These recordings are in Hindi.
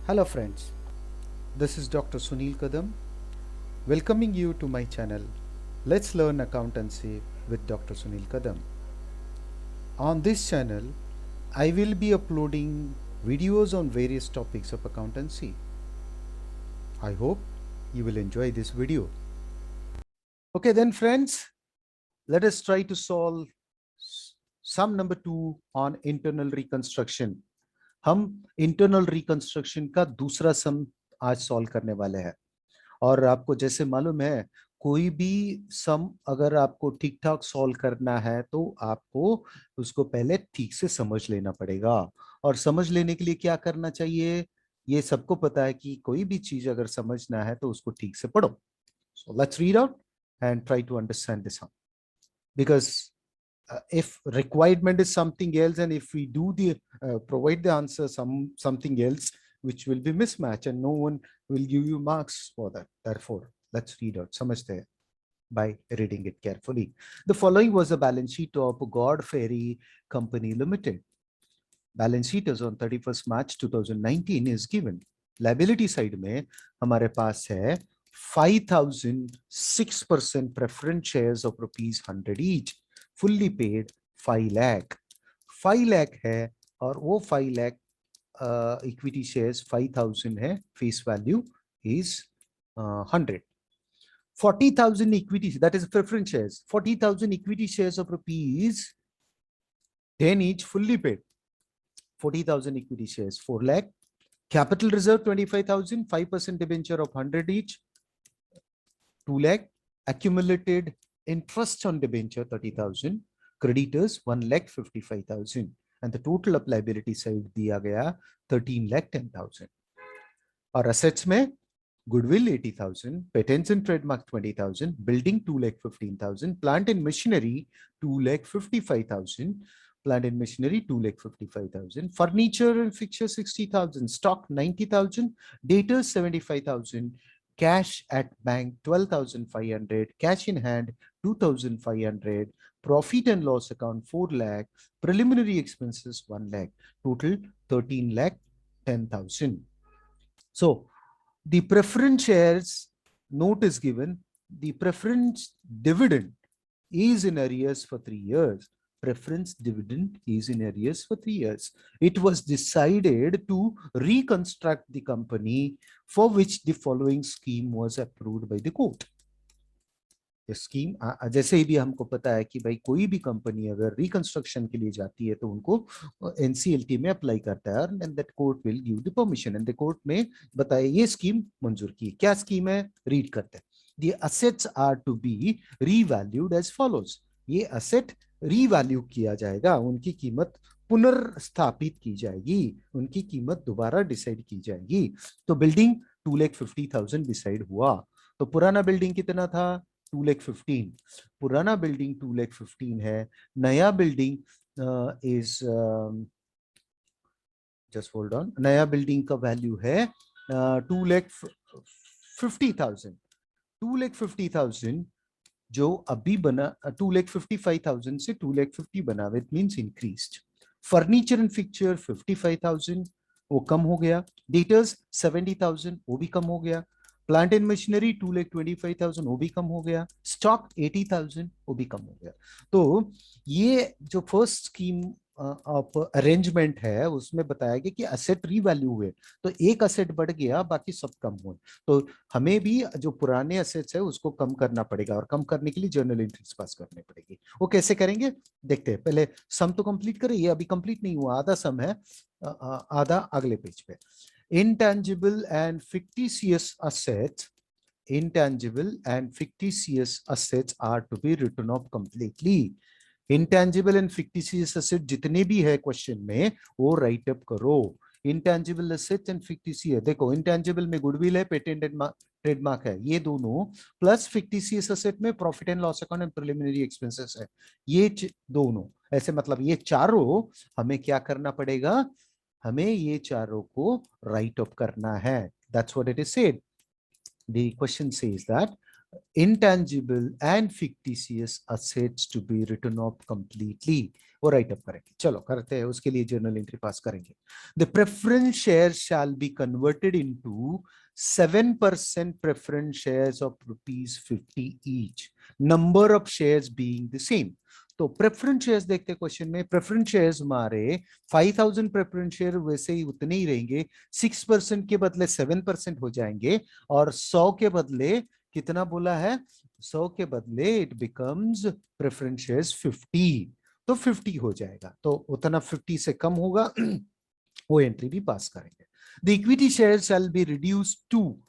Hello friends, this is Dr. Sunil Kadam welcoming you to my channel. Let's learn accountancy with Dr. Sunil Kadam. On this channel, I will be uploading videos on various topics of accountancy. I hope you will enjoy this video. Okay then friends, let us try to solve sum number 2 on internal reconstruction. हम इंटरनल रिकंस्ट्रक्शन का दूसरा सम आज सॉल्व करने वाले हैं। और आपको जैसे मालूम है, कोई भी सम अगर आपको ठीक ठाक सॉल्व करना है तो आपको उसको पहले ठीक से समझ लेना पड़ेगा। और समझ लेने के लिए क्या करना चाहिए, ये सबको पता है कि कोई भी चीज अगर समझना है तो उसको ठीक से पढ़ो। So let's read out and try to understand this sum, because if requirement is something else and if we do the provide the answer something else, which will be mismatch and no one will give you marks for that. Therefore let's read out samajhte hain by reading it carefully. The following was a balance sheet of God Ferry Company Limited. Balance sheet as on 31st March 2019 is given. Liability side में हमारे पास है 5,006% preference shares of ₹100 each, fully paid 5 lakh. 5 lakh है और वो 5 lakh equity shares 5,000 है, face value is 100. 40,000 equity, that is preference shares, 40,000 equity shares of ₹10 each, fully paid 40,000 equity shares 4 lakh. Capital reserve 25,000, 5% debenture of 100 each 2 lakh. Accumulated interest on debenture 30,000. Creditors 1,55,000 and the total of liability side दिया गया 13,10,000. और assets में goodwill 80,000, patents and trademark 20,000, building 2,15,000, plant and machinery 2,55,000, plant and machinery 2,55,000, furniture and fixture 60,000, stock 90,000, debtors 75,000, cash at bank 12,500, cash in hand 2,500, profit and loss account 4 lakh, preliminary expenses 1 lakh, total 13 lakh 10,000. So the preference shares note is given. The preference dividend is in arrears for 3 years. Preference dividend is in arrears for 3 years. It was decided to reconstruct the company, for which the following scheme was approved by the court. Scheme जैसे ही भी हमको पता है कि भाई कोई भी कंपनी अगर रिकंस्ट्रक्शन के लिए जाती है तो उनको एनसीएलटी में अप्लाई करता है and that court will give the permission and the court में बताया ये स्कीम मंजूर की। क्या स्कीम है, रीड करते हैं। The assets are to be revalued as follows. ये असेट रीवैल्यू किया जाएगा, उनकी कीमत पुनर्स्थापित की जाएगी, उनकी कीमत दोबारा डिसाइड की जाएगी। तो बिल्डिंग 2,50,000 डिसाइड हुआ। तो पुराना बिल्डिंग कितना था, 2,15,000। पुराना बिल्डिंग 2,15,000 है, नया building is just hold on, नया बिल्डिंग का वैल्यू है 2,50,000। 2,50,000 जो अभी बना 2,55,000 से 2,50,000 बना, which means increased. Furniture and fixture 55,000, वो कम हो गया। डेटर्स 70,000, वो भी कम हो गया। प्लांट एंड मशीनरी 2,25,000, वो भी कम हो गया। स्टॉक 80,000, वो भी कम हो गया। तो ये जो फर्स्ट स्कीम ऑफ अरेंजमेंट है उसमें बताया गया कि असेट रीवैल्यू हुए तो एक असेट बढ़ गया, बाकी सब कम हुए। तो हमें भी जो पुराने असेट्स है उसको कम करना पड़ेगा और कम करने के लिए जर्नल एंट्रीज पास करनी पड़ेगी। वो कैसे करेंगे देखते हैं। पहले सम तो कंप्लीट करें, ये अभी कंप्लीट नहीं हुआ, आधा सम है, आधा अगले पेज पे। intangible and fictitious assets, intangible and fictitious assets are to be written off completely. Intangible and fictitious asset जितने भी है क्वेश्चन में वो राइट अप करो। इंटेंजिबल एसेट्स एंड फिक्टिशियस, देखो इंटेंजिबल में गुडविल है, पेटेंट एंड ट्रेडमार्क है, ये दोनों, प्लस फिक्टिशियस एसेट में profit and loss account and preliminary expenses है, ये दोनों। ऐसे मतलब ये चारों हमें क्या करना पड़ेगा, हमें ये चारों को राइट अप करना है। That's what it is said. The question says that intangible and fictitious assets to be written off completely. वो राइट अप करेंगे। चलो करते हैं, उसके लिए जर्नल एंट्री पास करेंगे। The preference share shall be converted into 7% preference shares of ₹50 each, number of shares being the same। तो प्रेफरेंस शेयर्स देखते हैं क्वेश्चन में। प्रेफरेंस शेयर्स हमारे 5000 प्रेफरेंस शेयर वैसे ही उतने ही रहेंगे, 6% के बदले 7% हो जाएंगे, और 100 के बदले कितना बोला है, 100 के बदले इट बिकम्स प्रेफरेंस शेयर्स 50, तो 50 हो जाएगा। तो उतना 50 से कम होगा, वो एंट्री भी पास करेंगे। The equity share shall be reduce to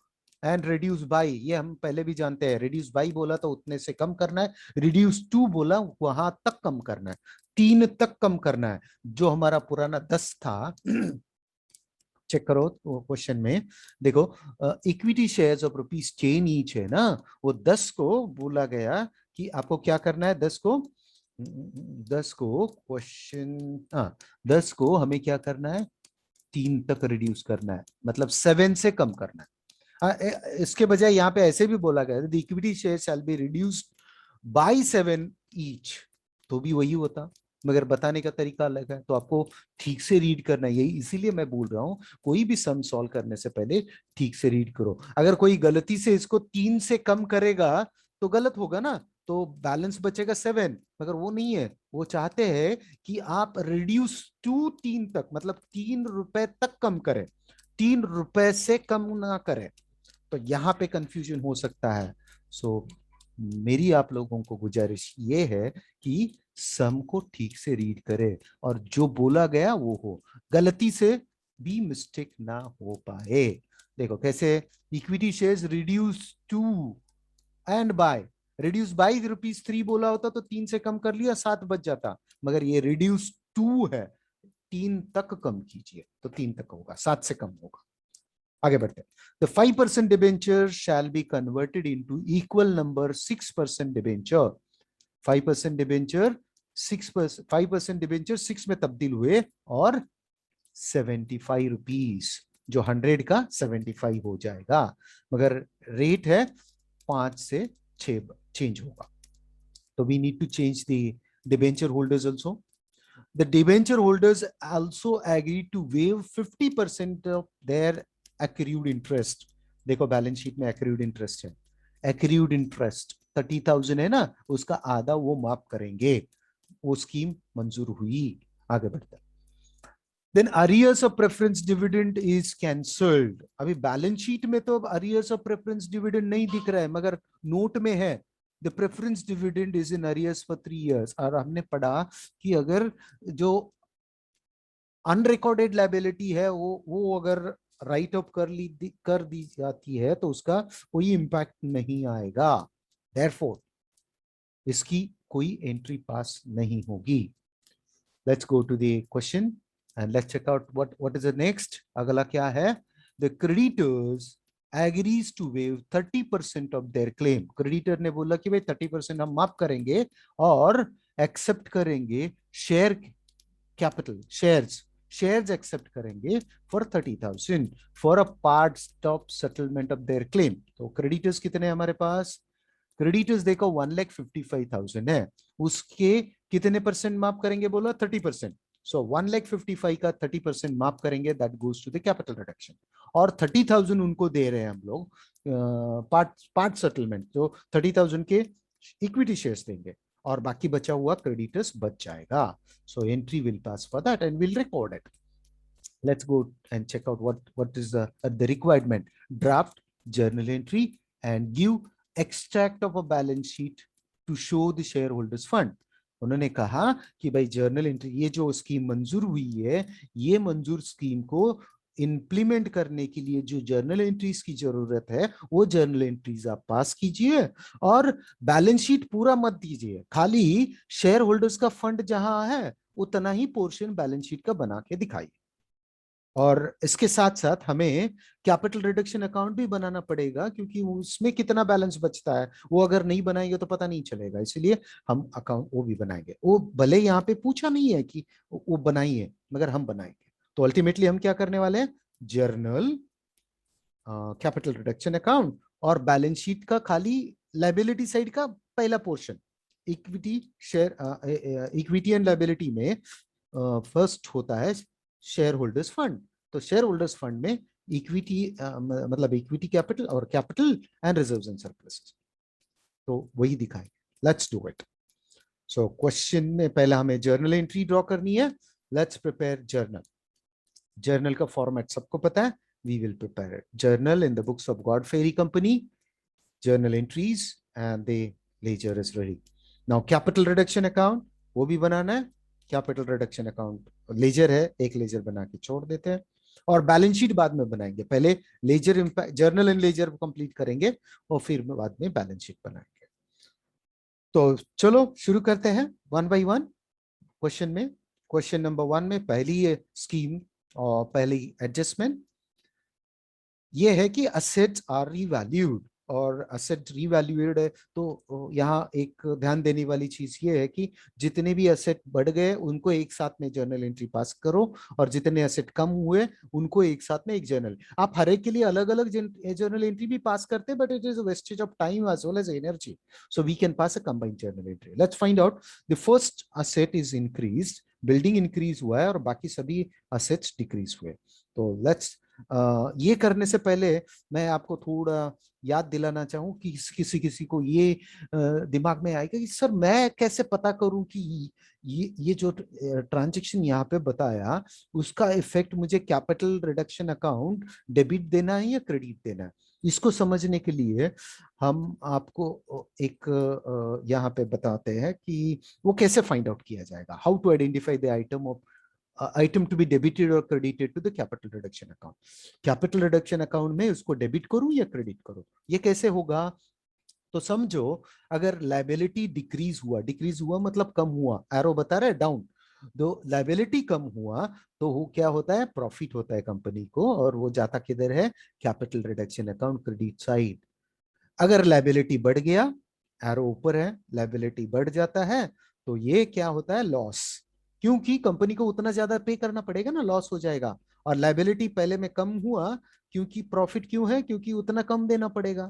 and reduce by, ये हम पहले भी जानते हैं। रिड्यूस बाई बोला तो उतने से कम करना है, रिड्यूस टू बोला वहां तक कम करना है, 3 तक कम करना है। जो हमारा पुराना 10 था, चेक करो क्वेश्चन में, देखो इक्विटी शेयर्स ऑफ ₹10 ईच है ना, वो 10 को बोला गया कि आपको क्या करना है, 10 को क्वेश्चन, हाँ 10 को हमें क्या करना है, 3 तक रिड्यूस करना है, मतलब 7 से कम करना है। इसके बजाय यहाँ पे ऐसे भी बोला गया, the equity share shall be reduced by 7 each, तो भी वही होता, मगर बताने का तरीका अलग है। तो आपको ठीक से रीड करना है, यही इसीलिए मैं बोल रहा हूं कोई भी सम सॉल्व करने से पहले ठीक से रीड करो। अगर कोई गलती से इसको 3 से कम करेगा तो गलत होगा ना, तो बैलेंस बचेगा 7, मगर वो नहीं है। वो चाहते हैं कि आप रिड्यूस टू 3 तक, मतलब ₹3 तक कम करें, ₹3 से कम ना करें। तो यहाँ पे कंफ्यूजन हो सकता है। सो मेरी आप लोगों को गुजारिश ये है कि सम को ठीक से रीड करे और जो बोला गया वो हो, गलती से भी मिस्टेक ना हो पाए। देखो कैसे, equity shares reduce to and by, reduce by ₹3 बोला होता तो 3 से कम कर लिया, 7 बच जाता, मगर ये रिड्यूस टू है, 3 तक कम कीजिए, तो 3 तक होगा, 7 से कम होगा। आगे बढ़ते हैं। The 5% debenture shall be converted into equal number 6% debenture। 5% debenture 6%, 5% debenture 6 में तब्दील हुए और ₹75, जो 100 का 75 हो जाएगा, मगर रेट है 5 से 6 चेंज होगा। तो we need to change the debenture holders also। The debenture holders also agreed to waive 50% of their accrued interest। देखो बैलेंस शीट में accrued interest है, accrued interest 30,000 है ना, उसका आधा वो माफ करेंगे। वो स्कीम मंजूर हुई। आगे बढ़ते हैं। Then arrears of preference dividend is cancelled। अभी बैलेंस शीट में तो arrears of preference dividend नहीं दिख रहा है, मगर नोट में है the preference dividend is in arrears for 3 years। और हमने पढ़ा कि अगर जो अनरिकॉर्डेड लाइबिलिटी है वो अगर राइट ऑफ कर दी जाती है तो उसका कोई इंपैक्ट नहीं आएगा, देयरफॉर इसकी कोई एंट्री पास नहीं होगी। Let's go to the question and let's check out what is the next. अगला क्या है, the creditors agrees to waive 30% off their claim. Creditor ने बोला कि भाई 30% हम माफ करेंगे और एक्सेप्ट करेंगे शेयर कैपिटल, शेयर्स एक्सेप्ट करेंगे for 30,000 for a part stop settlement of their claim. तो क्रेडिटर्स कितने हमारे पास, क्रेडिटर्स देखो 1,55,000 है, उसके कितने परसेंट माफ करेंगे बोला, 30%। सो 1,55,000 का 30% माफ करेंगे, that goes to the capital reduction. और 30,000 उनको दे रहे हैं हम लोग पार्ट सेटलमेंट, तो 30,000 के इक्विटी शेयर्स देंगे और बाकी बचा हुआ क्रेडिटर्स बच जाएगा। So entry will pass for that and we'll record it। Let's go and check out what is the requirement. Draft journal entry and give extract of a balance sheet to show the shareholders fund। उन्होंने कहा कि भाई जर्नल एंट्री, ये जो स्कीम मंजूर हुई है, ये मंजूर स्कीम को इंप्लीमेंट करने के लिए जो जर्नल एंट्रीज की जरूरत है वो जर्नल एंट्रीज आप पास कीजिए और बैलेंस शीट पूरा मत दीजिए, खाली शेयर होल्डर्स का फंड जहां है उतना ही पोर्शन बैलेंस शीट का बना के दिखाइए। और इसके साथ साथ हमें कैपिटल रिडक्शन अकाउंट भी बनाना पड़ेगा, क्योंकि उसमें कितना बैलेंस बचता है वो अगर नहीं बनाएंगे तो पता नहीं चलेगा, इसलिए हम अकाउंट वो भी बनाएंगे। वो भले यहाँ पे पूछा नहीं है कि वो बनाइए, मगर हम बनाएंगे। तो अल्टीमेटली हम क्या करने वाले हैं, जर्नल, कैपिटल रिडक्शन अकाउंट और बैलेंस शीट का खाली लाइबिलिटी साइड का पहला portion equity share, equity and liability में फर्स्ट होता है शेयर होल्डर्स फंड। तो शेयर होल्डर्स फंड में इक्विटी मतलब इक्विटी कैपिटल और capital and reserves and surplus, तो वही दिखाएं। Let's do it. So question में पहला हमें जर्नल एंट्री ड्रॉ करनी है। Let's prepare journal. जर्नल का फॉर्मेट सबको पता है, we will prepare it. Journal in the books of Godfrey company, journal entries and the ledger is ready. Now capital reduction account वो भी बनाना है। कैपिटल रिडक्शन अकाउंट लेजर है, एक लेजर बना के छोड़ देते हैं, और बैलेंस शीट बाद में बनाएंगे। पहले ledger impact, journal and ledger complete करेंगे और फिर बाद में बैलेंस शीट बनाएंगे। तो चलो शुरू करते हैं वन बाय वन। क्वेश्चन में, क्वेश्चन नंबर 1 में पहली स्कीम और पहली एडजस्टमेंट ये है कि असेट्स आर रीवैल्यूड, और असेट रीवैल्यूड है तो यहाँ एक ध्यान देने वाली चीज ये है कि जितने भी असेट बढ़ गए उनको एक साथ में जर्नल एंट्री पास करो, और जितने असेट कम हुए उनको एक साथ में एक जर्नल। आप हर एक के लिए अलग अलग जर्नल एंट्री भी पास करते हैं, but it is a wastage of time as well as energy, so we can pass a combined journal entry. Let's find out. The first asset is increase, building increase हुआ है और बाकी सभी असेट्स डिक्रीज हुए। तो लेट्स ये करने से पहले मैं आपको थोड़ा याद दिलाना चाहूं कि किसी किसी को ये दिमाग में आएगा कि सर मैं कैसे पता करूं कि ये जो ट्रांजैक्शन यहाँ पे बताया उसका इफेक्ट मुझे कैपिटल रिडक्शन अकाउंट डेबिट देना है या क्रेडिट देना है। इसको समझने के लिए हम आपको एक यहाँ पे बताते हैं कि वो कैसे फाइंड आउट किया जाएगा। How to identify the item of item to be debited or credited to the capital reduction account. Capital reduction account में उसको डेबिट करूं या क्रेडिट करूं, ये कैसे होगा? तो समझो अगर लाइबिलिटी डिक्रीज हुआ मतलब कम हुआ, एरो बता रहा है डाउन, तो लाइबिलिटी कम हुआ तो वो क्या होता है, प्रॉफिट होता है कंपनी को, और वो जाता किधर है, capital reduction account credit side. अगर लाइबिलिटी बढ़ गया, एरो ऊपर है, लाइबिलिटी बढ़ जाता है तो ये क्या होता है, लॉस, क्योंकि कंपनी को उतना ज्यादा पे करना पड़ेगा ना, लॉस हो जाएगा। और लाइबिलिटी पहले में कम हुआ क्योंकि प्रॉफिट क्यों है, क्योंकि उतना कम देना पड़ेगा,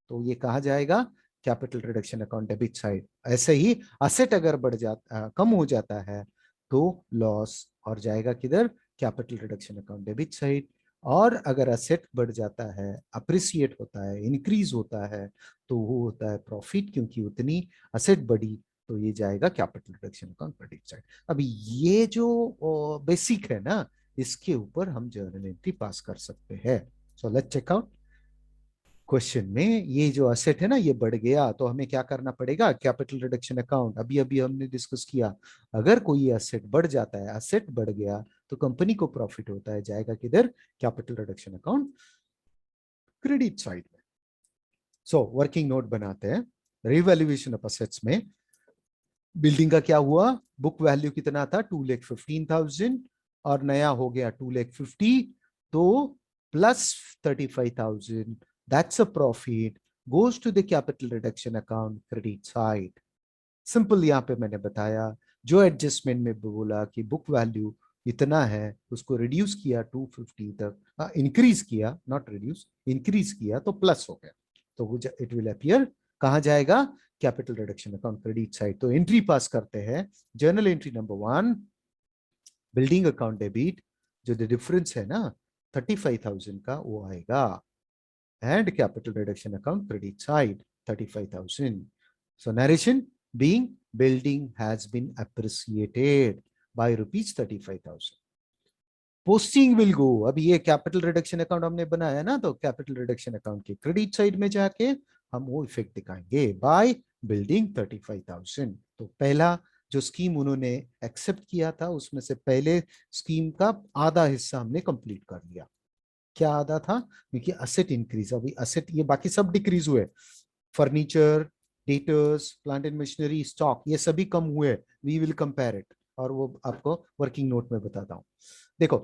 तो ये कहा जाएगा capital reduction account debit side. ऐसे ही असेट अगर बढ़ जाता कम हो जाता है तो लॉस, और जाएगा किधर, capital reduction account debit side. और अगर असेट बढ़ जाता है, अप्रिसिएट होता है, इंक्रीज होता है, तो वो होता है प्रॉफिट, क्योंकि उतनी असेट बढ़ी, तो ये जाएगा capital reduction account credit side. अब ये जो बेसिक है ना, इसके ऊपर हम जर्नल एंट्री पास कर सकते हैं। So let's check out. Question में ये जो असेट है ना ये बढ़ गया, तो हमें क्या करना पड़ेगा, कैपिटल रिडक्शन अकाउंट। अभी अभी हमने डिस्कस किया, अगर कोई असेट बढ़ जाता है, असेट बढ़ गया तो कंपनी को प्रॉफिट होता है, जाएगा किधर, capital reduction account credit side में। सो वर्किंग नोट बनाते हैं। रिवैल्यूएशन ऑफ असेट्स में बिल्डिंग का क्या हुआ, बुक वैल्यू कितना था, 2,15,000 और नया हो गया 2,50,000, तो plus 35,000, that's a profit, goes to the capital reduction account credit side. Simple यहाँ पे मैंने बताया, जो एडजस्टमेंट में बोला कि बुक वैल्यू इतना है, उसको रिड्यूस किया 250 तक, इंक्रीज किया, नॉट रिड्यूस, इंक्रीज किया तो प्लस हो गया, तो इट विल अपीयर कहाँ जाएगा, capital reduction account credit side. तो एंट्री पास करते हैं, journal entry number 1, building account debit, जो डिफरेंस है ना 35,000 का वो आएगा, and capital reduction account credit side 35,000. So narration being building has been appreciated by rupees 35,000. Posting will go, अभी ये कैपिटल रिडक्शन अकाउंट हमने बनाया ना, तो कैपिटल रिडक्शन अकाउंट के क्रेडिट साइड में जाके हम वो इफेक्ट दिखाएंगे बाय बिल्डिंग 35,000। तो पहला जो स्कीम उन्होंने एक्सेप्ट किया था उसमें से पहले स्कीम का आधा हिस्सा हमने कंप्लीट कर लिया। क्या आधा था, क्योंकि असेट इंक्रीज, अभी असेट ये बाकी सब डिक्रीज हुए, furniture, debtors, plant and machinery, stock, ये सभी कम हुए, वी विल कंपेयर इट, और वो आपको वर्किंग नोट में बताता हूँ। देखो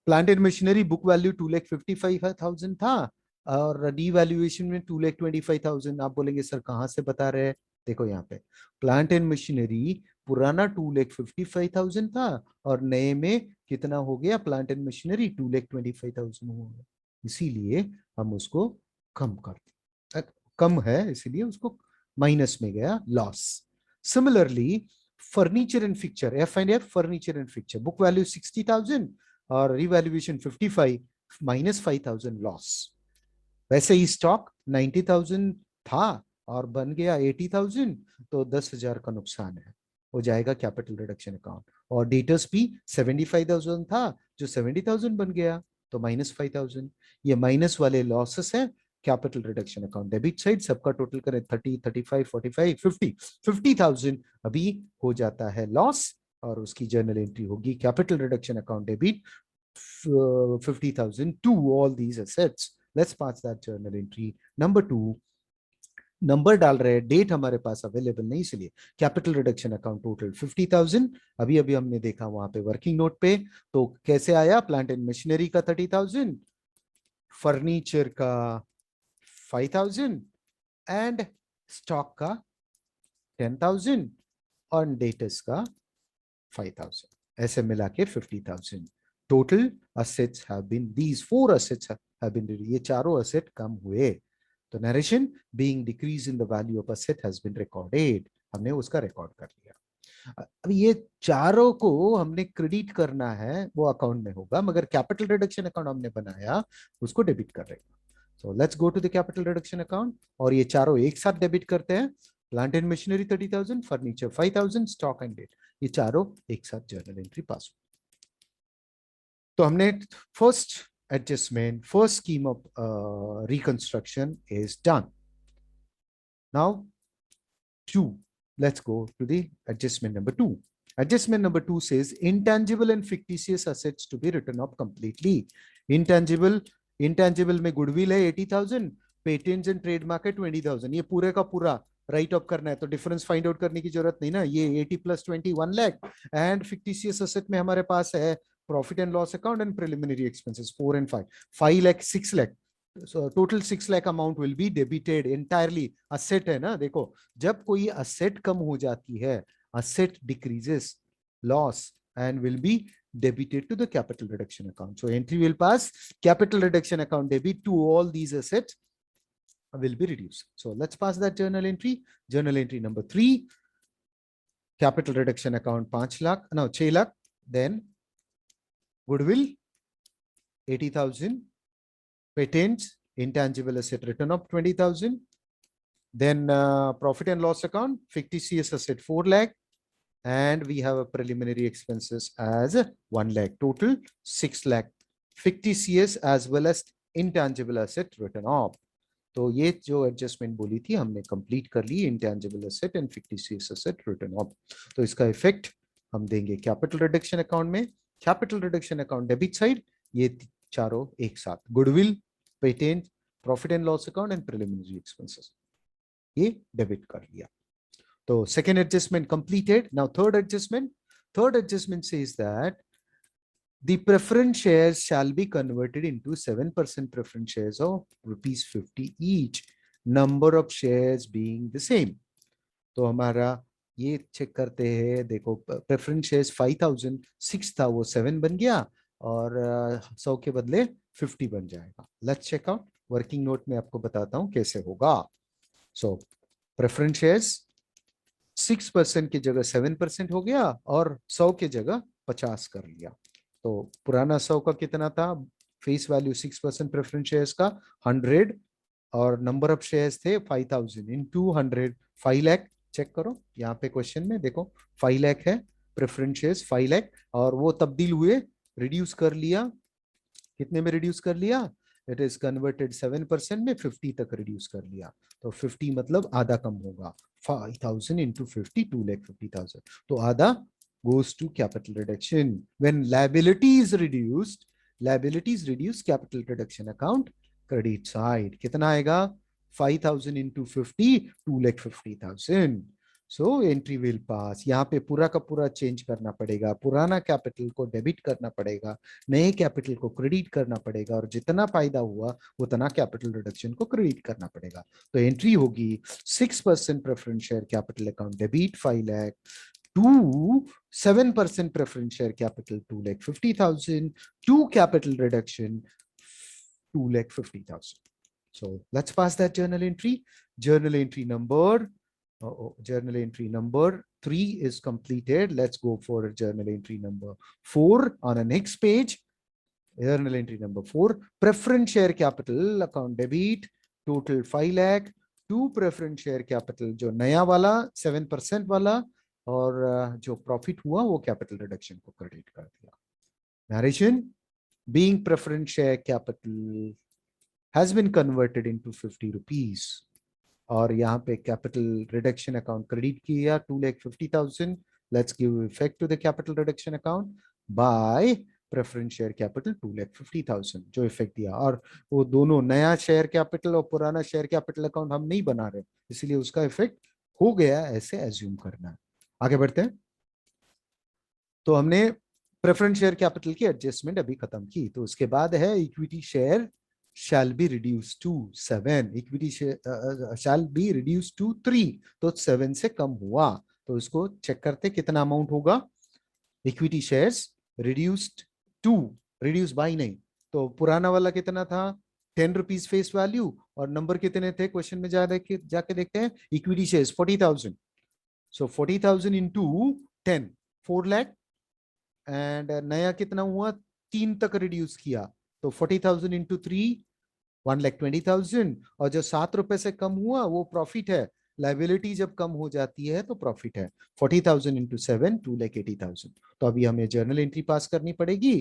plant and machinery book value 2,55,000 था, और डीवैल्यूएशन में 2,25,000। आप बोलेंगे सर कहाँ से बता रहे हैं, देखो यहाँ पे प्लांट एंड मशीनरी पुराना 2,55,000 था, और नए में कितना हो गया, प्लांट एंड मशीनरी 2,25,000 हो गया, इसीलिए हम उसको कम कर, कम है इसीलिए उसको माइनस में गया, loss. Similarly, furniture and fixture, F and F, furniture and fixture, book value 60,000 और revaluation 55 minus 5,000 loss. वैसे ही स्टॉक 90,000 था और बन गया 80,000, तो 10,000 का नुकसान है, हो जाएगा कैपिटल रिडक्शन अकाउंट. और डेटर्स भी 75,000 था जो 70,000 बन गया, तो माइनस 5,000. ये माइनस वाले लॉसेस हैं. Capital reduction account debit side, सबका टोटल करें 30, 35, 45, 50,000 अभी हो जाता है लॉस, और उसकी जर्नल एंट्री होगी capital reduction account debit 50,000 to all these assets. Let's pass that journal entry. Number 2, number डाल रहे हैं, डेट हमारे पास अवेलेबल नहीं, इसलिए कैपिटल रिडक्शन अकाउंट टोटल 50,000. अभी अभी हमने देखा वहां पे वर्किंग नोट पे, तो कैसे आया, प्लांट एंड मशीनरी का 30,000, फर्नीचर का 5,000 एंड स्टॉक का 10,000 और डेटर्स का 5,000, ऐसे मिला के 50,000. Total assets have been, these 4 assets have been, ये चारों asset कम हुए. तो narration being decrease in the value of asset has been recorded, हमने उसका रिकॉर्ड कर लिया. अब ये चारों को हमने क्रेडिट करना है, वो अकाउंट में होगा, मगर कैपिटल रिडक्शन अकाउंट हमने बनाया उसको डेबिट कर रहे हैं. So let's go to the capital reduction account, और ये चारों एक साथ डेबिट करते हैं. Plant and machinery 30,000, furniture 5,000, stock and debt, ये चारों एक साथ जर्नल एंट्री पास. तो हमने first adjustment, first scheme of reconstruction is done. Now, 2, let's go to the adjustment number 2. Adjustment number 2 says intangible and fictitious assets to be written off completely. Intangible में goodwill है 80,000, patents and trademark है 20,000. ये पूरे का पूरा राइट ऑफ करना है, तो डिफरेंस फाइंड आउट करने की जरूरत नहीं ना. ये 80 + 20 1 लाख, एंड फिक्टिशियस असेट में हमारे पास है profit and loss account and preliminary expenses 4 and 5, 5 lakh 6 lakh. So total 6 lakh amount will be debited entirely. Asset है ना, देखो जब कोई asset कम हो जाती है, asset decreases, loss, and will be debited to the capital reduction account. So entry will pass, capital reduction account debit to all these assets will be reduced. So let's pass that journal entry. Journal entry number 3, capital reduction account 5 lakh, no 6 lakh, then goodwill 80,000, patents, intangible asset written off 20,000, then profit and loss account, fictitious asset 4 lakh, and we have a preliminary expenses as 1 lakh, total 6 lakh, fictitious as well as intangible asset written off. तो ये जो एडजस्टमेंट बोली थी हमने कंप्लीट कर ली, intangible asset and fictitious asset written off. तो इसका इफेक्ट हम देंगे कैपिटल रिडक्शन अकाउंट में. Capital reduction account debit side, ये चारों एक साथ, goodwill, patent, profit and loss account and preliminary expenses, ये डेबिट कर लिया. तो second adjustment completed. Now third adjustment says that the preference shares shall be converted into 7% preference shares of ₹50 each, number of shares being the same. तो हमारा ये चेक करते हैं, देखो प्रेफरेंस शेयर्स 5,000, 6 था वो 7 बन गया, और 100 के बदले 50 बन जाएगा. Let's check out, working note में आपको बताता हूं कैसे होगा. सो प्रेफरेंस शेयर्स 6% की जगह 7% हो गया, और 100 की जगह 50 कर लिया. तो पुराना 100 का कितना था, फेस वैल्यू 6% प्रेफरेंस शेयर्स का 100, और नंबर ऑफ शेयर्स थे 5,000 into 100, 5 लाख. चेक करो यहाँ पे क्वेश्चन में, देखो 5 लाख है प्रेफरेंस शेयर्स 5 लाख, और वो तब्दील हुए, रिड्यूस कर लिया, कितने में रिड्यूस कर लिया, इट इज कन्वर्टेड 7% में 50 तक रिड्यूस कर लिया. तो 50 मतलब आधा कम होगा, 5,000 into 50, 2,50,000. तो आधा goes to capital reduction. When liability is reduced, capital reduction account credit side कितना आएगा, 5,000 into 50, 2,50,000. So entry will pass. यहाँ पे पूरा का पूरा चेंज करना पड़ेगा, पुराना कैपिटल को डेबिट करना पड़ेगा, नए कैपिटल को क्रेडिट करना पड़ेगा, और जितना फायदा हुआ उतना कैपिटल रिडक्शन को क्रेडिट करना पड़ेगा. तो एंट्री होगी 6% preference share capital account debit 5 lakh, to 7% preference share capital 2,50,000, to capital reduction 2,50,000. So let's pass that journal entry. Journal entry number journal entry number 3 is completed. Let's go for journal entry number 4 on the next page. Journal entry number 4, preference share capital account debit, total 5 lakh, to preference share capital जो नया वाला 7% वाला और जो प्रॉफिट हुआ वो कैपिटल रिडक्शन को क्रेडिट कर दिया. Narration, being preference share capital has been converted into 50 rupees. और यहाँ पे कैपिटल रिडक्शन अकाउंट क्रेडिट किया 2,50,000. Let's give effect to the capital reduction account by preference share capital 2,50,000 जो इफेक्ट दिया. और वो दोनों नया शेयर कैपिटल और पुराना शेयर कैपिटल अकाउंट हम नहीं बना रहे, इसलिए उसका इफेक्ट हो गया, ऐसे एज्यूम करना है. आगे बढ़ते हैं. तो हमने प्रेफरेंस शेयर कैपिटल की एडजस्टमेंट अभी खत्म की. तो उसके बाद है equity share shall be reduced to 7, equity shall be reduced to 3. तो 7 से कम हुआ, तो इसको चेक करते कितना अमाउंट होगा. Equity shares reduced to, reduce by नहीं, तो पुराना वाला कितना था 10 रुपीज फेस वैल्यू, और नंबर कितने थे क्वेश्चन में जाके देखते हैं. Equity shares 40,000, so 40,000 into 10 4 lakh, and नया कितना हुआ 3 तक रिड्यूस किया, तो 40,000 इंटू 3 1,20,000, और जो 7 रुपए से कम हुआ वो प्रॉफिट है. लाइबिलिटी जब कम हो जाती है तो प्रॉफिट है. 40,000 इंटू 7 2,80,000. तो अभी हमें जर्नल एंट्री पास करनी पड़ेगी.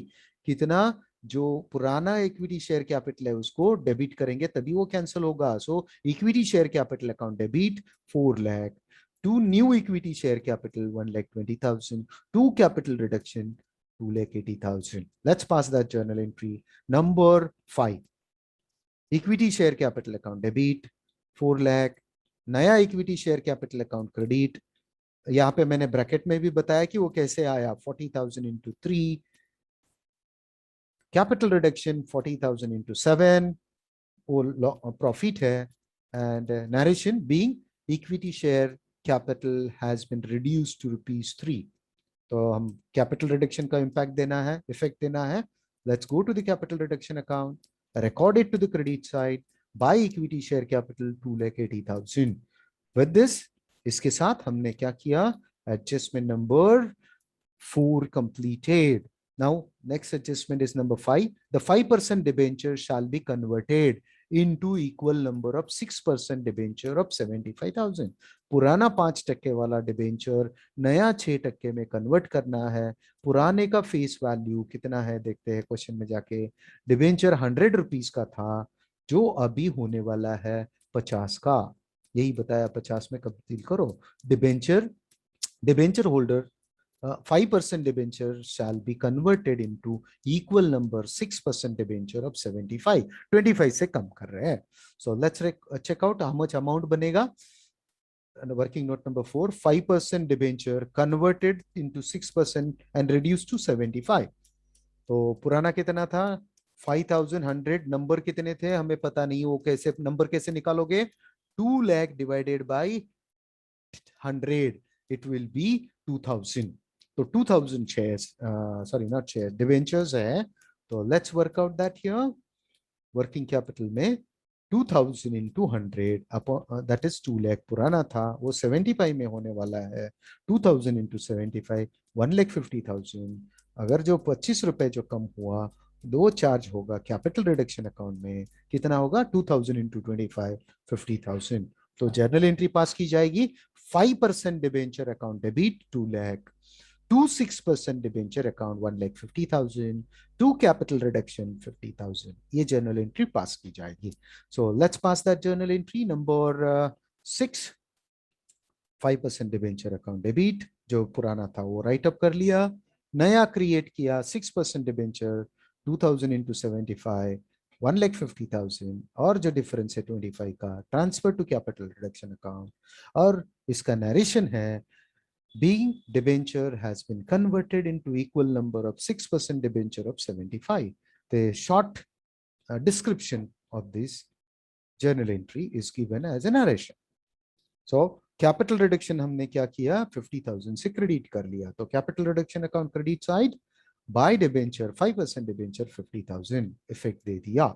कितना, जो पुराना इक्विटी शेयर कैपिटल है उसको डेबिट करेंगे तभी वो कैंसिल होगा. So equity share capital account debit 4 lakh, to new equity share capital 1,20,000, to capital reduction 2,80,000. Let's pass that journal entry. Number 5, equity share capital account debit 4 lakh, नया equity share capital account credit. यहां पे मैंने ब्रैकेट में भी बताया कि वो कैसे आया. 40,000 इंटू 3, कैपिटल रिडक्शन 40,000 इंटू 7, वो प्रॉफिट है. And narration being equity share capital has been reduced to ₹3. तो हम कैपिटल रिडक्शन का इंपैक्ट देना है, इफेक्ट देना है. Let's go to the capital reduction account, record it to the credit side, buy equity share capital 2,80,000. with this, इसके साथ हमने क्या किया, adjustment number 4 completed. Now next adjustment is number 5. The 5% debenture shall be converted into equal number of 6% debenture of 75,000. पुराना 5% वाला डिबेंचर नया 6% में कन्वर्ट करना है. पुराने का फेस वैल्यू कितना है देखते हैं क्वेश्चन में जाके. डिबेंचर 100 रुपीज का था, जो अभी होने वाला है 50 का. यही बताया 50 में तब्दील करो. Debenture holder 5% debenture shall be converted into equal number 6% debenture of 75. 25 से कम कर रहे हैं. So let's check out how much amount बनेगा. Working note number 4, 5% debenture converted into 6% and reduced to 75. तो पुराना कितना था 5,100, नंबर कितने थे हमें पता नहीं, वो कैसे नंबर कैसे निकालोगे. 2 lakh divided by 100, it will be 2,000. तो 2,000 shares, sorry not shares, debentures है. तो let's work out that here. Working capital में 2,000 into 100 that is 2 lakh पुराना था, वो 75 में होने वाला है. 2,000 into 75 1,50,000. अगर जो 25 रुपए जो कम हुआ दो चार्ज होगा कैपिटल रिडक्शन अकाउंट में, कितना होगा 2,000 into 25 50,000. तो जर्नल एंट्री पास की जाएगी. 5% debenture account debit 2 lakh, to 6% debenture account 1,50,000, to capital reduction 50,000. ये जर्नल एंट्री पास की जाएगी. So let's pass that journal entry. Number 6, 5% debenture account debit, जो पुराना था वो राइट अप कर लिया. नया क्रिएट किया 6% डिबेंचर 2,000 इंटू 75 1,50,000, और जो डिफरेंस है 25 का transfer to capital reduction account. और इसका नरेशन है being debenture has been converted into equal number of 6% debenture of 75. The short description of this journal entry is given as a narration. So capital reduction हमने क्या किया 50,000 से क्रेडिट कर लिया. तो capital reduction account credit side, buy debenture 5% debenture 50,000 effect दे दिया.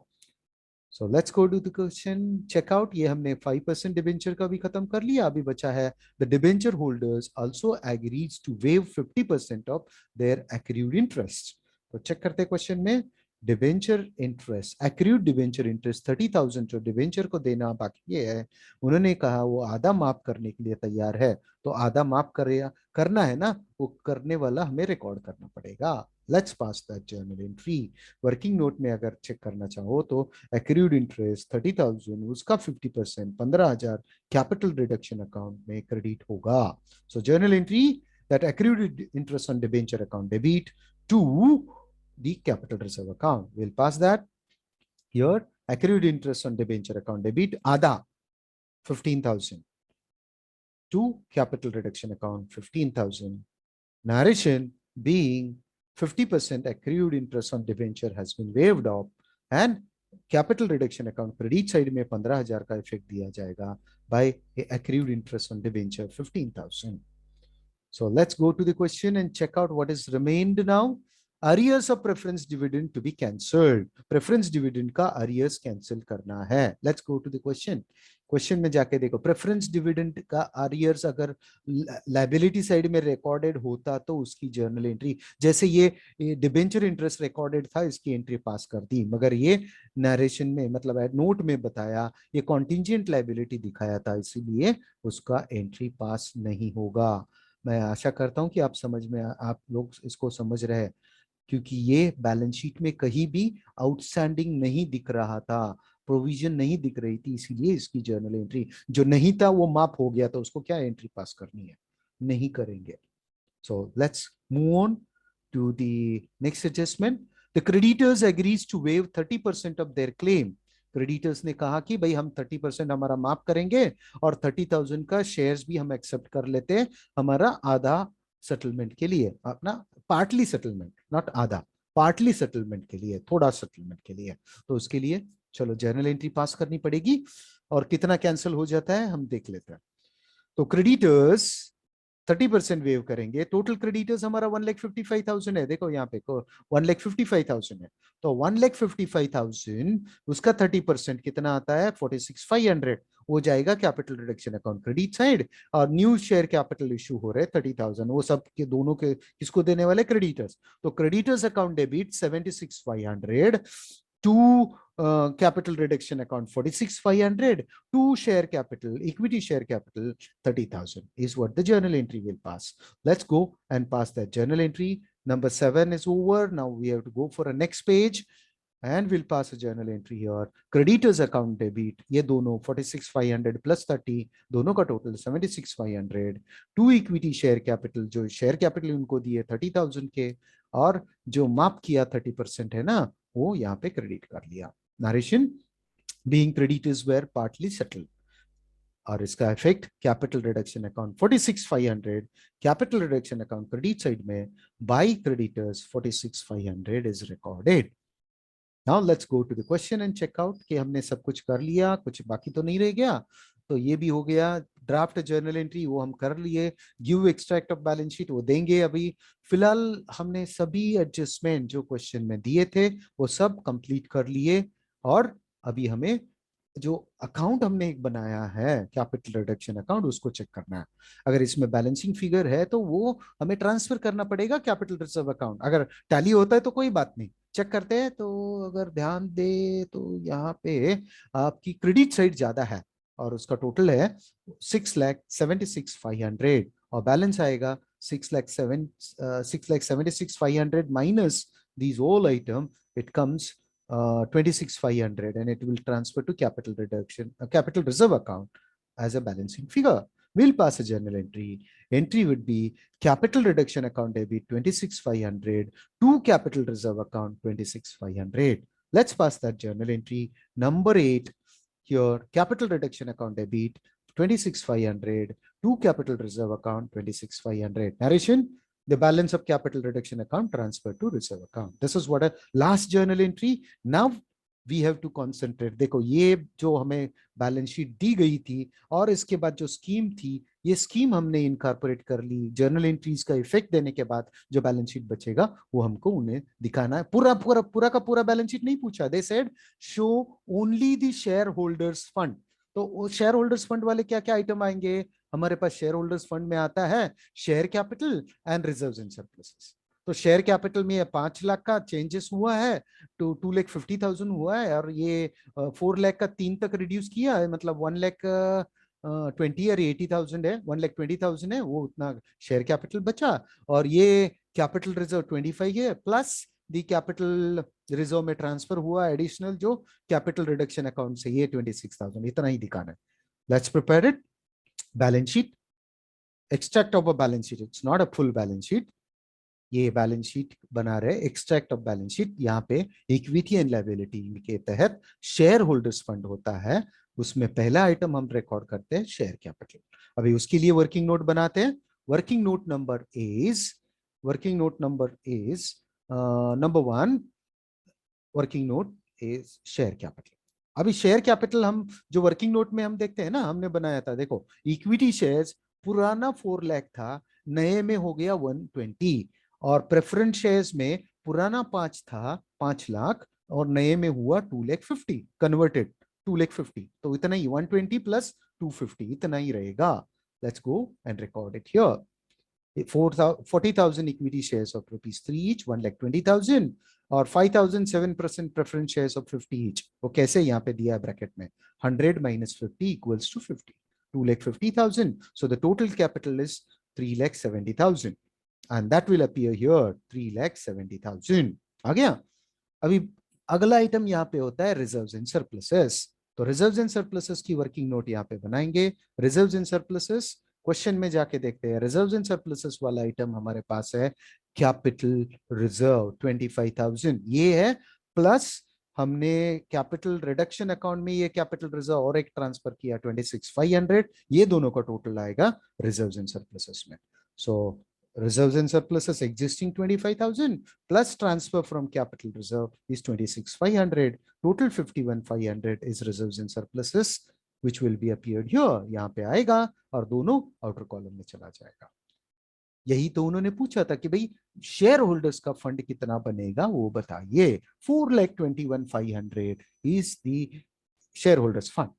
So let's go to the question checkout. ये हमने 5% डिबेंचर का भी खत्म कर लिया. अभी बचा है the debenture holders also agrees to waive 50% of their accrued interest. तो चेक करते हैं क्वेश्चन में. Debenture interest, accrued debenture interest 30,000 जो डिबेंचर को देना बाकी है, उन्होंने कहा वो आधा माफ करने के लिए तैयार है. तो आधा माफ करना है ना, वो करने वाला हमें रिकॉर्ड करना पड़ेगा. Let's pass that journal entry. Working note में अगर चेक करना चाहो तो accrued interest 30,000, उसका 50% 15,000 कैपिटल रिडक्शन अकाउंट में क्रेडिट होगा. So journal entry that accrued interest on debenture account debit to the capital reserve account. We'll pass that here. Accrued interest on debenture account debit आधा 15,000 to capital reduction account 15,000. Narration being 50% accrued interest on debenture has been waived off and capital reduction account credit side में 15,000 का इफेक्ट दिया जाएगा bye accrued interest on debenture 15,000. So let's go to the question and check out what is remained now. Arrears of preference dividend to be cancelled. Preference dividend का arrears cancel करना है. Let's go to the question. Question में जाके देखो, प्रेफरेंस डिविडेंड का अरियर्स अगर लायबिलिटी साइड में रिकॉर्डेड होता तो उसकी जर्नल एंट्री, जैसे ये डिबेंचर इंटरेस्ट रिकॉर्डेड था, इसकी एंट्री पास कर दी, मगर ये नरेशन में मतलब नोट में बताया ये कॉन्टिंजेंट लायबिलिटी दिखाया था, इसीलिए उसका एंट्री पास नहीं होगा. मैं आशा करता हूं कि आप लोग इसको समझ रहे हैं, क्योंकि ये बैलेंस शीट में कहीं भी आउटस्टैंडिंग नहीं दिख रहा था, प्रोविजन नहीं दिख रही थी, इसीलिए इसकी जर्नल एंट्री जो नहीं था वो माफ हो गया, तो उसको क्या एंट्री पास करनी है, नहीं करेंगे. So let's move on to the next adjustment. The creditors agrees to waive 30% off their claim. Creditors ने कहा कि भाई हम 30% हमारा माफ करेंगे और 30,000 का शेयर्स भी हम एक्सेप्ट कर लेते हैं हमारा आधा सेटलमेंट के लिए, अपना पार्टली सेटलमेंट, नॉट आधा, पार्टली सेटलमेंट के लिए, थोड़ा सेटलमेंट के लिए. तो उसके लिए चलो जर्नल एंट्री पास करनी पड़ेगी, और कितना कैंसिल हो जाता है हम देख लेते हैं. तो क्रेडिटर्स 30% वेव करेंगे. टोटल क्रेडिटर्स हमारा 1,55,000 है. देखो यहाँ पे 1,55,000 है, तो 1,55,000 उसका 30% कितना आता है 46,500 हो जाएगा capital reduction account credit side. और न्यू शेयर कैपिटल इशू हो रहे 30,000, वो सब के दोनों के किसको देने वाले, क्रेडिटर्स. तो creditors account debit 76,500 to capital reduction account 46,500 to share capital, equity share capital 30,000 is what the journal entry will pass. Let's go and pass that journal entry. Number 7 is over. Now we have to go for a next page and we'll pass a journal entry here. Creditors account debit, ये दोनों 46,500 plus 30, दोनों का total 76,500. To equity share capital, जो share capital उनको दिए 30,000 के, और जो माफ किया 30% है ना, वो यहाँ पे क्रेडिट कर लिया. Narration being creditors were partly settled. और इसका effect capital reduction account 46,500, capital reduction account credit side में by creditors 46,500 is recorded. Now let's go to the question and check out कि हमने सब कुछ कर लिया, कुछ बाकी तो नहीं रह गया. तो ये भी हो गया. ड्राफ्ट जर्नल एंट्री वो हम कर लिए. Give extract of balance sheet वो देंगे. अभी फिलहाल हमने सभी एडजस्टमेंट जो क्वेश्चन में दिए थे वो सब कंप्लीट कर लिए, और अभी हमें जो अकाउंट हमने एक बनाया है कैपिटल रिडक्शन अकाउंट उसको चेक करना है. अगर इसमें बैलेंसिंग फिगर है तो वो हमें ट्रांसफर करना पड़ेगा कैपिटल रिजर्व अकाउंट. अगर टैली होता है तो कोई बात नहीं, चेक करते हैं. तो अगर ध्यान दे तो यहाँ पे आपकी क्रेडिट साइड ज्यादा है और उसका टोटल है 6,76,500 और बैलेंस आएगा 6,76,500 minus these all item, it comes 26,500 and it will transfer to capital reduction, capital reserve account as a balancing figure. We'll pass a journal entry. Entry would be capital reduction account debit 26,500 to capital reserve account 26,500. Let's pass that journal entry. Number 8 here, capital reduction account debit 26,500 to capital reserve account 26,500. Narration: the balance of capital reduction account transferred to reserve account. This is what a last journal entry. Now we have to concentrate. देखो ये जो हमें बैलेंस शीट दी गई थी और इसके बाद जो स्कीम थी, ये स्कीम हमने इनकॉर्पोरेट कर ली। जर्नल एंट्रीज का इफेक्ट देने के बाद जो बैलेंस शीट बचेगा वो हमको उन्हें दिखाना है। पूरा पूरा पूरा का पूरा बैलेंस शीट नहीं पूछा, they said show only the share holders fund. तो शेयर होल्डर्स फंड वाले क्या क्या आइटम आएंगे हमारे पास? शेयर होल्डर्स फंड में आता है share capital and reserves and surpluses. तो शेयर कैपिटल में 5 लाख का चेंजेस हुआ है टू 2,50,000 हुआ है, और ये 4 लाख का 3 तक रिड्यूस किया है, मतलब 1,20,000 और 80,000 है, 1,20,000 है, वो उतना शेयर कैपिटल बचा। और ये कैपिटल रिजर्व 25 है, प्लस दी कैपिटल रिजर्व में ट्रांसफर हुआ एडिशनल जो कैपिटल रिडक्शन अकाउंट से, ये 26,000, इतना ही दिखाना है। Let's prepare it. Balance sheet, extract of a balance sheet, it's not a full balance sheet. ये बैलेंस शीट बना रहे एक्सट्रैक्ट ऑफ बैलेंस शीट। यहाँ पे इक्विटी एंड लायबिलिटी के तहत शेयर होल्डर्स फंड होता है, उसमें पहला आइटम हम रिकॉर्ड करते हैं शेयर कैपिटल। अभी उसके लिए वर्किंग नोट बनाते हैं। Working note number is number 1, working note is share capital. अभी शेयर कैपिटल हम जो वर्किंग नोट में हम देखते हैं ना, हमने बनाया था, देखो इक्विटी शेयर्स पुराना 4 लाख था, नए में हो गया 120, और प्रेफरेंस शेयर्स में पुराना 5 था, 5 लाख, और नए में हुआ 2,50,000 कन्वर्टेड 2,50,000। तो इतना ही 120 प्लस 250 इतना ही रहेगा। Let's go and record it here. 40,000 equity shares of rupees 3 each, 1,20,000, और 5,000 7% preference shares of 50 each। वो कैसे यहाँ पे दिया है ब्रैकेट में, 100 minus 50 equals to 50, 2,50,000। So the total capital is 3,70,000 and that will appear here 3,70,000। आ गया। अभी अगला आइटम यहाँ पे होता है रिजर्व्स एंड सरप्लसेस। तो रिजर्व्स एंड सरप्लसेस की वर्किंग नोट यहाँ पे बनाएंगे। रिजर्व्स एंड सरप्लसेस क्वेश्चन में जाके देखते हैं। रिजर्व्स एंड सरप्लसेस वाला आइटम हमारे पास है कैपिटल रिजर्व 25,000, ये है, प्लस हमने कैपिटल रिडक्शन अकाउंट में ये कैपिटल रिजर्व और एक ट्रांसफर किया 26,500, ये दोनों का टोटल आएगा रिजर्व्स एंड सरप्लसेस में। सो reserves and surpluses existing 25,000 plus transfer from capital reserve is 26,500. Total 51,500 is reserves and surpluses which will be appeared here। यहाँ पे आएगा और दोनों आउटर कॉलम में चला जाएगा। यही तो उन्होंने पूछा था कि भाई शेयर होल्डर्स का फंड कितना बनेगा वो बताइए। 4,21,500 is the shareholders fund।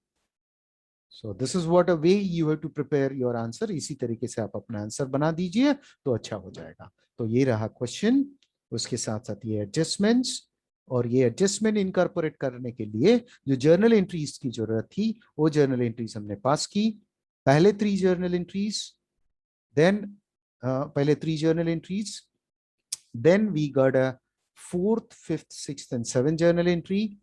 So this is what a way you have to prepare your answer। इसी तरीके से आप अपना आंसर बना दीजिए तो अच्छा हो जाएगा। तो ये रहा क्वेश्चन, उसके साथ साथ ये एडजस्टमेंट्स, और ये एडजस्टमेंट इनकॉर्पोरेट करने के लिए जो जर्नल एंट्रीज की जरूरत थी वो जर्नल एंट्रीज हमने पास की। पहले 3 जर्नल एंट्रीज, देन पहले 3 journal entries, then we got a 4th 5th 6th and 7th journal entry,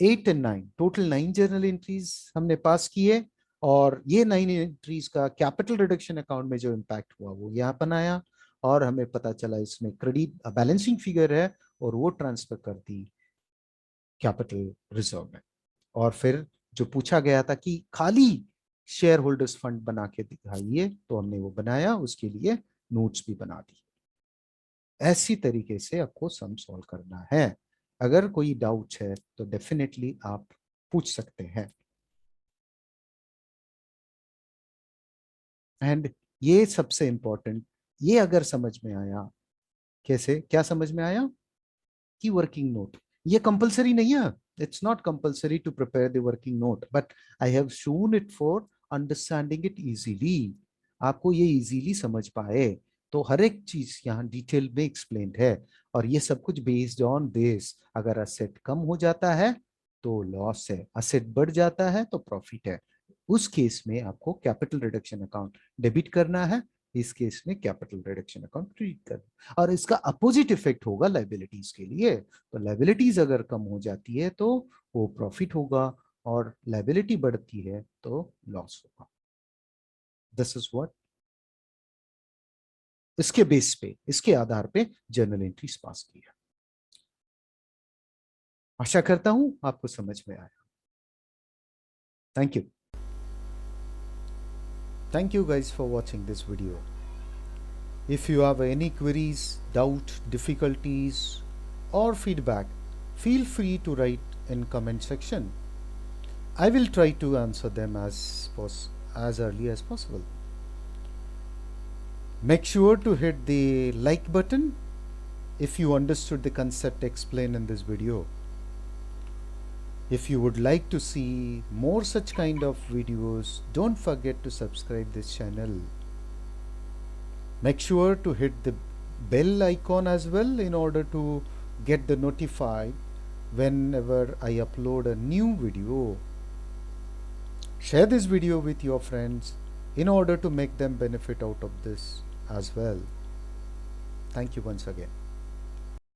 8 and 9, total 9 journal entries हमने पास किए। और ये 9 एंट्रीज का कैपिटल रिडक्शन अकाउंट में जो इम्पैक्ट हुआ वो यहाँ बनाया, और हमें पता चला इसमें क्रेडिट बैलेंसिंग फिगर है और वो ट्रांसफर कर दी कैपिटल रिजर्व में। और फिर जो पूछा गया था कि खाली शेयर होल्डर्स फंड बना के दिखाइए, तो हमने वो बनाया, उसके लिए नोट्स भी बना दी। ऐसी तरीके से आपको सम सॉल्व करना है। अगर कोई डाउट है तो डेफिनेटली आप पूछ सकते हैं। एंड ये सबसे इंपॉर्टेंट, ये अगर समझ में आया, कैसे क्या समझ में आया कि वर्किंग नोट ये कंपलसरी नहीं है। It's not compulsory to prepare the working note, but I have shown it for understanding it easily. आपको ये इजीली समझ पाए तो हर एक चीज यहाँ डिटेल में एक्सप्लेन्ड है, और ये सब कुछ बेस्ड ऑन दिस। अगर असेट कम हो जाता है तो लॉस है, असेट बढ़ जाता है तो प्रॉफिट है। उस केस में आपको कैपिटल रिडक्शन अकाउंट डेबिट करना है, इस केस में कैपिटल रिडक्शन अकाउंट क्रेडिट करना, और इसका अपोजिट इफेक्ट होगा लायबिलिटीज के लिए। तो लायबिलिटीज अगर कम हो जाती है तो वो प्रॉफिट होगा, और लायबिलिटी बढ़ती है तो लॉस होगा। दिस इज व्हाट, इसके बेस पे, इसके आधार पे जर्नल एंट्रीज पास की है। आशा करता हूं आपको समझ में आया। Thank you. Thank you guys for watching this video. If you have any queries, doubt, difficulties or feedback, feel free to write in comment section. I will try to answer them as early as possible. Make sure to hit the like button if you understood the concept explained in this video. If you would like to see more such kind of videos, don't forget to subscribe this channel. Make sure to hit the bell icon as well in order to get the notified whenever I upload a new video. Share this video with your friends in order to make them benefit out of this as well. Thank you once again.